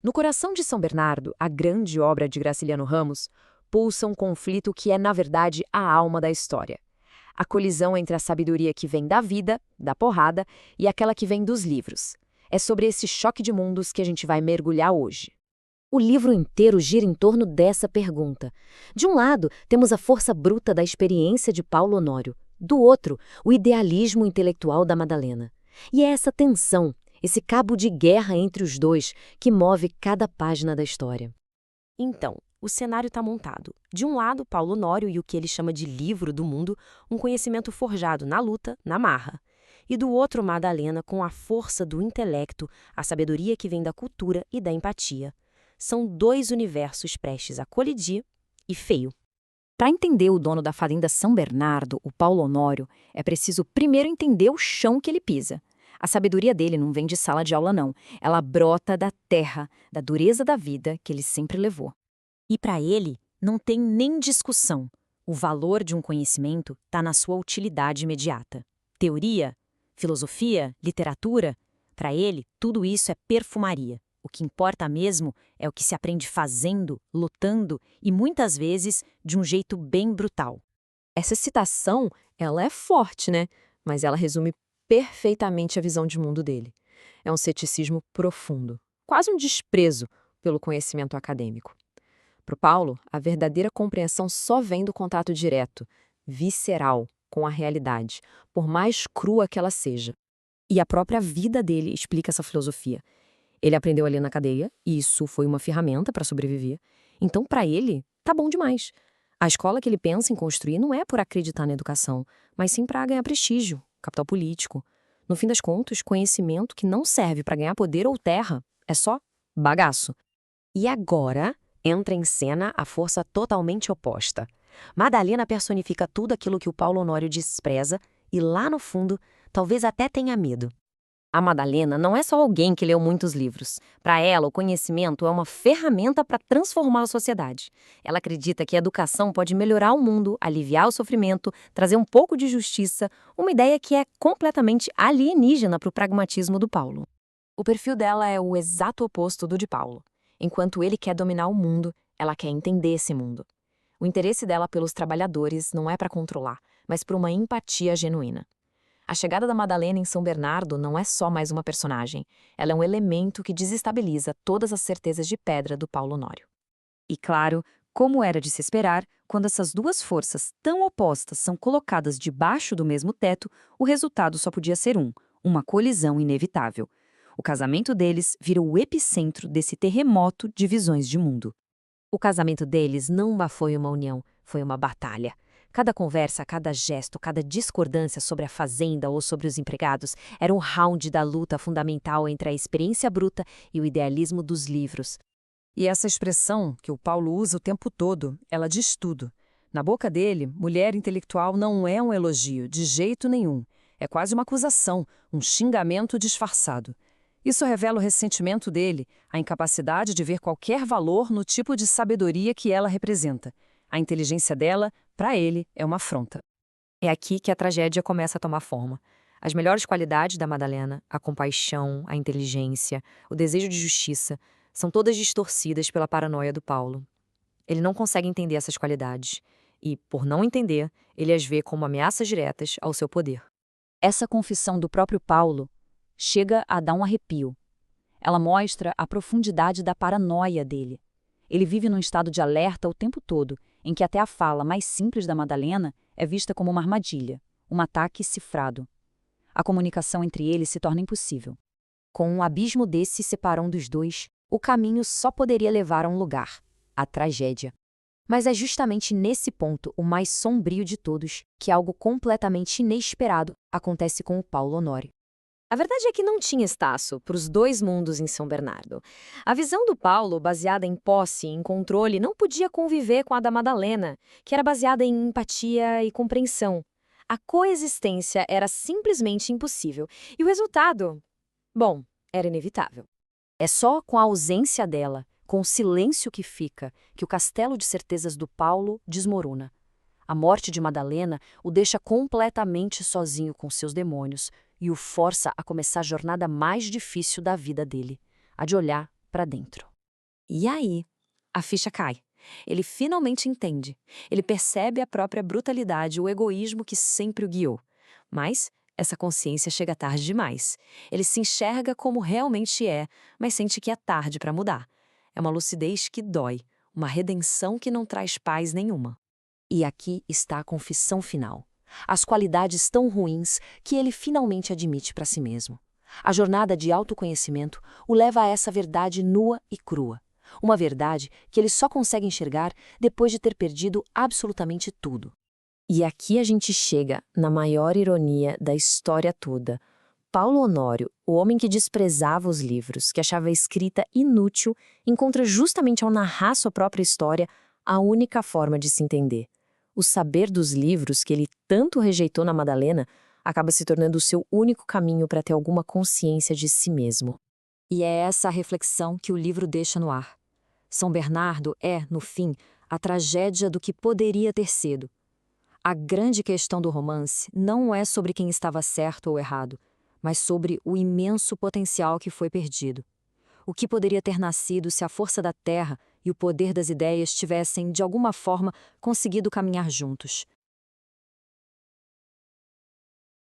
No coração de São Bernardo, a grande obra de Graciliano Ramos, pulsa um conflito que é, na verdade, a alma da história. A colisão entre a sabedoria que vem da vida, da porrada, e aquela que vem dos livros. É sobre esse choque de mundos que a gente vai mergulhar hoje. O livro inteiro gira em torno dessa pergunta. De um lado, temos a força bruta da experiência de Paulo Honório. Do outro, o idealismo intelectual da Madalena. E é essa tensão, esse cabo de guerra entre os dois, que move cada página da história. Então, o cenário está montado. De um lado, Paulo Honório e o que ele chama de livro do mundo, um conhecimento forjado na luta, na marra. E do outro, Madalena, com a força do intelecto, a sabedoria que vem da cultura e da empatia. São dois universos prestes a colidir e feio. Para entender o dono da fazenda São Bernardo, o Paulo Honório, é preciso primeiro entender o chão que ele pisa. A sabedoria dele não vem de sala de aula, não. Ela brota da terra, da dureza da vida que ele sempre levou. E para ele, não tem nem discussão. O valor de um conhecimento está na sua utilidade imediata. Teoria, filosofia, literatura, para ele, tudo isso é perfumaria. O que importa mesmo é o que se aprende fazendo, lutando e, muitas vezes, de um jeito bem brutal. Essa citação, ela é forte, né? Mas ela resume perfeitamente a visão de mundo dele. É um ceticismo profundo, quase um desprezo pelo conhecimento acadêmico. Para o Paulo, a verdadeira compreensão só vem do contato direto, visceral, com a realidade, por mais crua que ela seja. E a própria vida dele explica essa filosofia. Ele aprendeu ali na cadeia, e isso foi uma ferramenta para sobreviver. Então, para ele, tá bom demais. A escola que ele pensa em construir não é por acreditar na educação, mas sim para ganhar prestígio, capital político. No fim das contas, conhecimento que não serve para ganhar poder ou terra, é só bagaço. E agora entra em cena a força totalmente oposta. Madalena personifica tudo aquilo que o Paulo Honório despreza e, lá no fundo, talvez até tenha medo. A Madalena não é só alguém que leu muitos livros. Para ela, o conhecimento é uma ferramenta para transformar a sociedade. Ela acredita que a educação pode melhorar o mundo, aliviar o sofrimento, trazer um pouco de justiça, uma ideia que é completamente alienígena para o pragmatismo do Paulo. O perfil dela é o exato oposto do de Paulo. Enquanto ele quer dominar o mundo, ela quer entender esse mundo. O interesse dela pelos trabalhadores não é para controlar, mas por uma empatia genuína. A chegada da Madalena em São Bernardo não é só mais uma personagem, ela é um elemento que desestabiliza todas as certezas de pedra do Paulo Honório. E claro, como era de se esperar, quando essas duas forças tão opostas são colocadas debaixo do mesmo teto, o resultado só podia ser uma colisão inevitável. O casamento deles vira o epicentro desse terremoto de visões de mundo. O casamento deles não foi uma união, foi uma batalha. Cada conversa, cada gesto, cada discordância sobre a fazenda ou sobre os empregados era um round da luta fundamental entre a experiência bruta e o idealismo dos livros. E essa expressão, que o Paulo usa o tempo todo, ela diz tudo. Na boca dele, mulher intelectual não é um elogio, de jeito nenhum. É quase uma acusação, um xingamento disfarçado. Isso revela o ressentimento dele, a incapacidade de ver qualquer valor no tipo de sabedoria que ela representa. A inteligência dela, para ele, é uma afronta. É aqui que a tragédia começa a tomar forma. As melhores qualidades da Madalena, a compaixão, a inteligência, o desejo de justiça, são todas distorcidas pela paranoia do Paulo. Ele não consegue entender essas qualidades e, por não entender, ele as vê como ameaças diretas ao seu poder. Essa confissão do próprio Paulo chega a dar um arrepio. Ela mostra a profundidade da paranoia dele. Ele vive num estado de alerta o tempo todo, em que até a fala mais simples da Madalena é vista como uma armadilha, um ataque cifrado. A comunicação entre eles se torna impossível. Com um abismo desse separando um dos dois, o caminho só poderia levar a um lugar, a tragédia. Mas é justamente nesse ponto, o mais sombrio de todos, que algo completamente inesperado acontece com o Paulo Honório. A verdade é que não tinha espaço para os dois mundos em São Bernardo. A visão do Paulo, baseada em posse e em controle, não podia conviver com a da Madalena, que era baseada em empatia e compreensão. A coexistência era simplesmente impossível. E o resultado? Bom, era inevitável. É só com a ausência dela, com o silêncio que fica, que o castelo de certezas do Paulo desmorona. A morte de Madalena o deixa completamente sozinho com seus demônios e o força a começar a jornada mais difícil da vida dele, a de olhar para dentro. E aí, a ficha cai. Ele finalmente entende. Ele percebe a própria brutalidade, o egoísmo que sempre o guiou. Mas essa consciência chega tarde demais. Ele se enxerga como realmente é, mas sente que é tarde para mudar. É uma lucidez que dói, uma redenção que não traz paz nenhuma. E aqui está a confissão final. As qualidades tão ruins que ele finalmente admite para si mesmo. A jornada de autoconhecimento o leva a essa verdade nua e crua. Uma verdade que ele só consegue enxergar depois de ter perdido absolutamente tudo. E aqui a gente chega na maior ironia da história toda. Paulo Honório, o homem que desprezava os livros, que achava a escrita inútil, encontra justamente ao narrar sua própria história a única forma de se entender. O saber dos livros que ele tanto rejeitou na Madalena acaba se tornando o seu único caminho para ter alguma consciência de si mesmo. E é essa a reflexão que o livro deixa no ar. São Bernardo é, no fim, a tragédia do que poderia ter sido. A grande questão do romance não é sobre quem estava certo ou errado, mas sobre o imenso potencial que foi perdido. O que poderia ter nascido se a força da terra e o poder das ideias tivessem, de alguma forma, conseguido caminhar juntos.